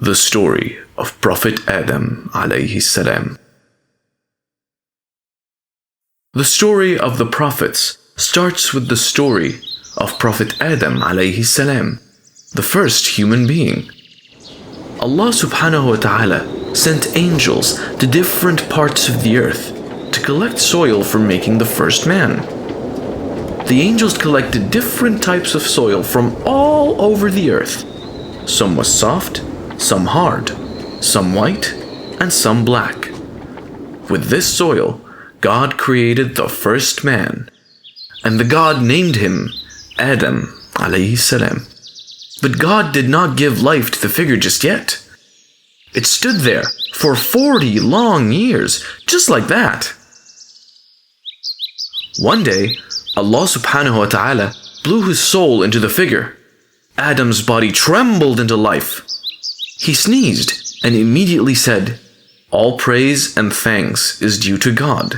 The story of Prophet Adam alayhi salam. The story of the prophets starts with the story of Prophet Adam alayhi salam, the first human being. Allah subhanahu wa ta'ala sent angels to different parts of the earth to collect soil for making the first man. The angels collected different types of soil from all over the earth. Some was soft, some hard, some white, and some black. With this soil, God created the first man, and the God named him Adam alayhi salam. But God did not give life to the figure just yet. It stood there for 40 long years, just like that. One day, Allah subhanahu wa ta'ala blew his soul into the figure. Adam's body trembled into life. He sneezed and immediately said, "All praise and thanks is due to God."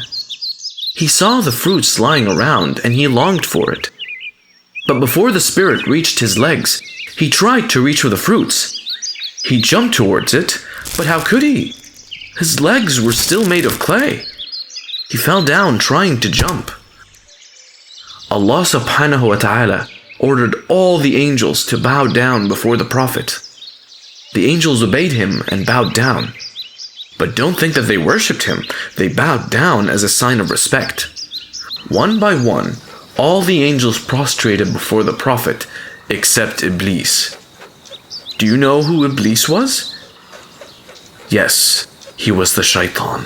He saw the fruits lying around and he longed for it. But before the spirit reached his legs, he tried to reach for the fruits. He jumped towards it, but how could he? His legs were still made of clay. He fell down trying to jump. Allah subhanahu wa ta'ala ordered all the angels to bow down before the Prophet. The angels obeyed him and bowed down. But don't think that they worshipped him. They bowed down as a sign of respect. One by one, all the angels prostrated before the Prophet, except Iblis. Do you know who Iblis was? Yes, he was the shaitan.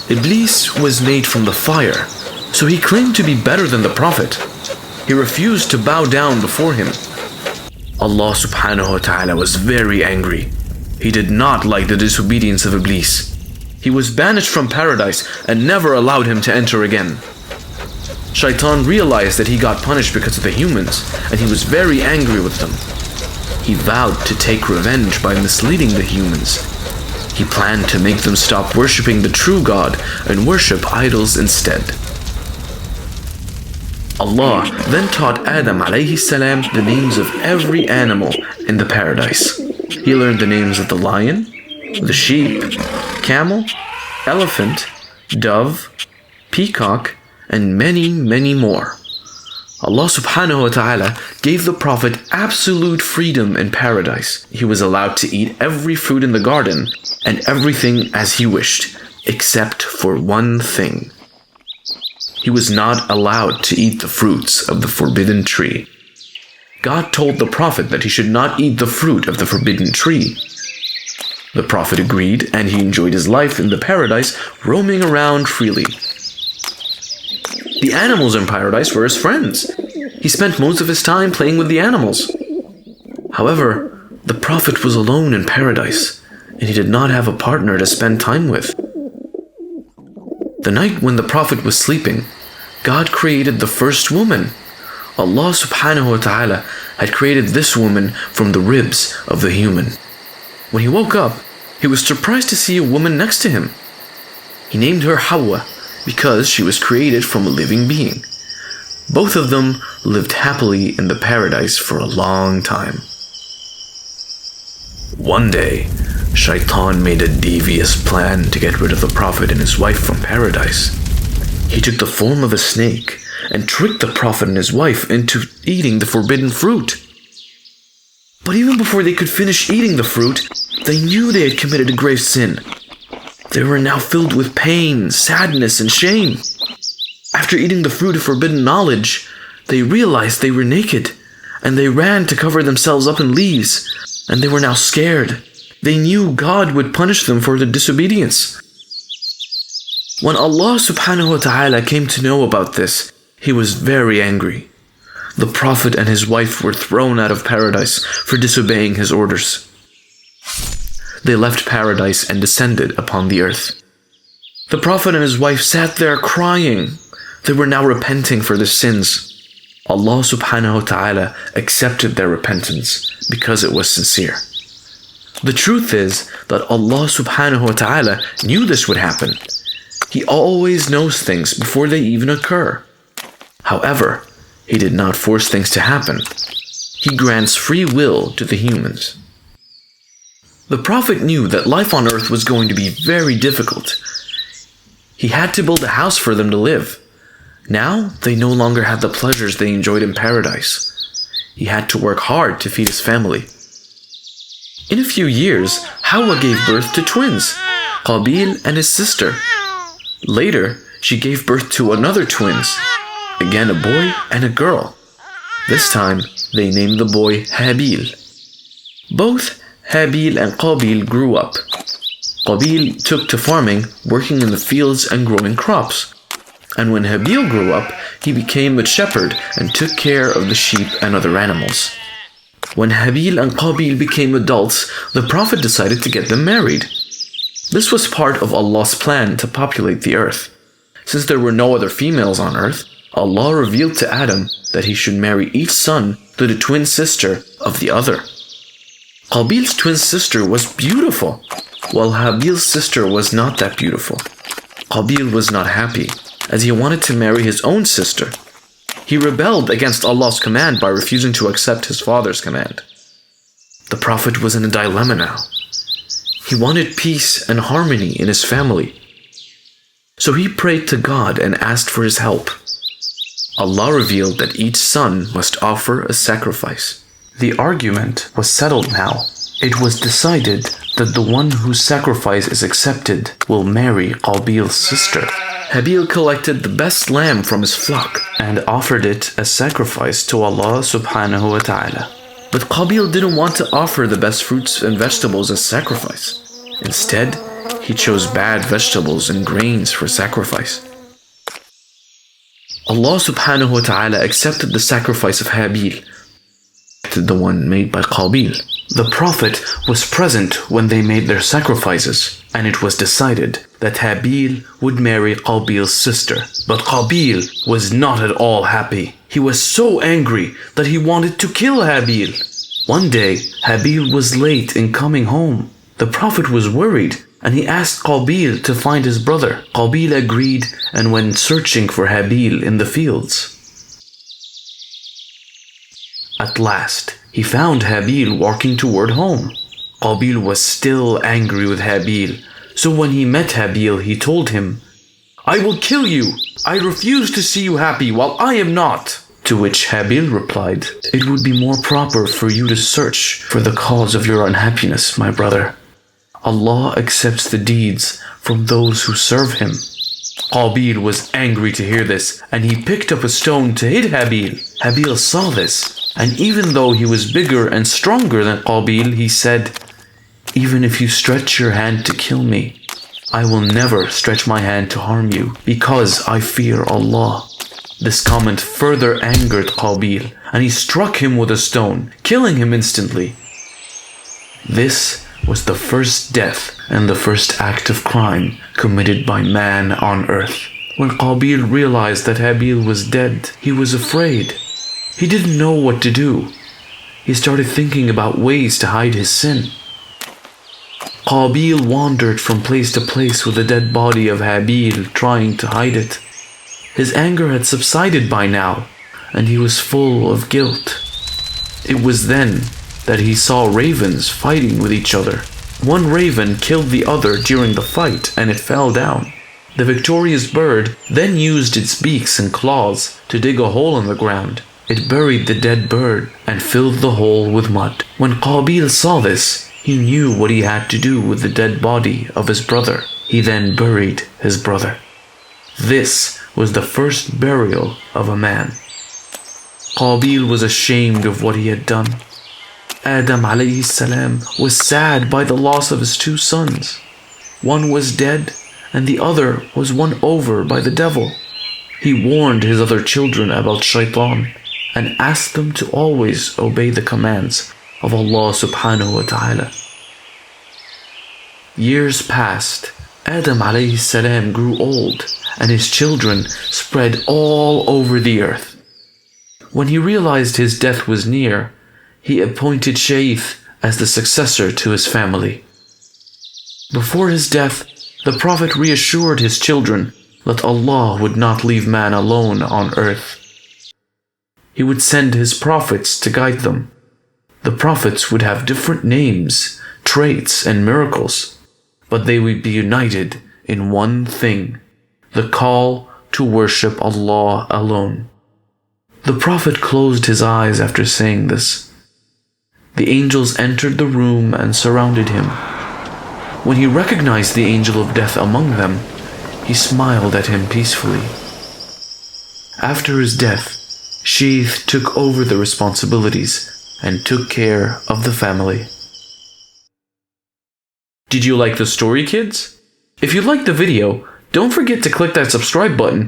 Iblis was made from the fire, so he claimed to be better than the Prophet. He refused to bow down before him. Allah subhanahu wa ta'ala was very angry. He did not like the disobedience of Iblis. He was banished from paradise and never allowed him to enter again. Shaitan realized that he got punished because of the humans, and he was very angry with them. He vowed to take revenge by misleading the humans. He planned to make them stop worshipping the true God and worship idols instead. Allah then taught Adam alayhi salam the names of every animal in the paradise. He learned the names of the lion, the sheep, camel, elephant, dove, peacock, and many, many more. Allah subhanahu wa ta'ala gave the Prophet absolute freedom in paradise. He was allowed to eat every fruit in the garden and everything as he wished, except for one thing. He was not allowed to eat the fruits of the forbidden tree. God told the Prophet that he should not eat the fruit of the forbidden tree. The Prophet agreed, and he enjoyed his life in the paradise, roaming around freely. The animals in paradise were his friends. He spent most of his time playing with the animals. However, the Prophet was alone in paradise, and he did not have a partner to spend time with. The night when the Prophet was sleeping, God created the first woman. Allah subhanahu wa ta'ala had created this woman from the ribs of the human. When he woke up, he was surprised to see a woman next to him. He named her Hawa because she was created from a living being. Both of them lived happily in the paradise for a long time. One day, Shaitan made a devious plan to get rid of the Prophet and his wife from paradise. He took the form of a snake and tricked the Prophet and his wife into eating the forbidden fruit. But even before they could finish eating the fruit, they knew they had committed a grave sin. They were now filled with pain, sadness, and shame. After eating the fruit of forbidden knowledge, they realized they were naked, and they ran to cover themselves up in leaves, and they were now scared. They knew God would punish them for their disobedience. When Allah subhanahu wa ta'ala came to know about this, he was very angry. The Prophet and his wife were thrown out of paradise for disobeying his orders. They left paradise and descended upon the earth. The Prophet and his wife sat there crying. They were now repenting for their sins. Allah subhanahu wa ta'ala accepted their repentance because it was sincere. The truth is that Allah subhanahu wa ta'ala knew this would happen. He always knows things before they even occur. However, he did not force things to happen. He grants free will to the humans. The Prophet knew that life on earth was going to be very difficult. He had to build a house for them to live. Now, they no longer had the pleasures they enjoyed in paradise. He had to work hard to feed his family. In a few years, Hawa gave birth to twins, Qabil and his sister. Later, she gave birth to another twins, again a boy and a girl. This time, they named the boy Habil. Both Habil and Qabil grew up. Qabil took to farming, working in the fields and growing crops. And when Habil grew up, he became a shepherd and took care of the sheep and other animals. When Habil and Qabil became adults, the Prophet decided to get them married. This was part of Allah's plan to populate the earth. Since there were no other females on earth, Allah revealed to Adam that he should marry each son to the twin sister of the other. Qabil's twin sister was beautiful, while Habil's sister was not that beautiful. Qabil was not happy, as he wanted to marry his own sister. He rebelled against Allah's command by refusing to accept his father's command. The Prophet was in a dilemma now. He wanted peace and harmony in his family. So he prayed to God and asked for his help. Allah revealed that each son must offer a sacrifice. The argument was settled now. It was decided that the one whose sacrifice is accepted will marry Qabil's sister. Habil collected the best lamb from his flock and offered it as sacrifice to Allah subhanahu wa ta'ala. But Qabil didn't want to offer the best fruits and vegetables as sacrifice. Instead, he chose bad vegetables and grains for sacrifice. Allah subhanahu wa ta'ala accepted the sacrifice of Habil, the one made by Qabil. The Prophet was present when they made their sacrifices, and it was decided that Habil would marry Qabil's sister. But Qabil was not at all happy. He was so angry that he wanted to kill Habil. One day, Habil was late in coming home. The Prophet was worried, and he asked Qabil to find his brother. Qabil agreed and went searching for Habil in the fields. At last, he found Habil walking toward home. Qabil was still angry with Habil, so when he met Habil, he told him, "I will kill you. I refuse to see you happy while I am not." To which Habil replied, "It would be more proper for you to search for the cause of your unhappiness, my brother. Allah accepts the deeds from those who serve Him." Qabil was angry to hear this, and he picked up a stone to hit Habil. Habil saw this, and even though he was bigger and stronger than Qabil, he said, "Even if you stretch your hand to kill me, I will never stretch my hand to harm you, because I fear Allah." This comment further angered Qabil, and he struck him with a stone, killing him instantly. This was the first death and the first act of crime committed by man on earth. When Qabil realized that Habil was dead, he was afraid. He didn't know what to do. He started thinking about ways to hide his sin. Qabil wandered from place to place with the dead body of Habil, trying to hide it. His anger had subsided by now, and he was full of guilt. It was then that he saw ravens fighting with each other. One raven killed the other during the fight, and it fell down. The victorious bird then used its beaks and claws to dig a hole in the ground. It buried the dead bird and filled the hole with mud. When Qabil saw this, he knew what he had to do with the dead body of his brother. He then buried his brother. This was the first burial of a man. Qabil was ashamed of what he had done. Adam alayhi salam was sad by the loss of his two sons. One was dead, and the other was won over by the devil. He warned his other children about Shaitan and asked them to always obey the commands of Allah subhanahu wa ta'ala. Years passed. Adam alayhi salam grew old, and his children spread all over the earth. When he realized his death was near, he appointed Shaith as the successor to his family. Before his death, the Prophet reassured his children that Allah would not leave man alone on earth. He would send his prophets to guide them. The prophets would have different names, traits and miracles, but they would be united in one thing: the call to worship Allah alone. The Prophet closed his eyes after saying this. The angels entered the room and surrounded him. When he recognized the angel of death among them, he smiled at him peacefully. After his death, Sheeth took over the responsibilities and took care of the family. Did you like the story, kids? If you liked the video, don't forget to click that subscribe button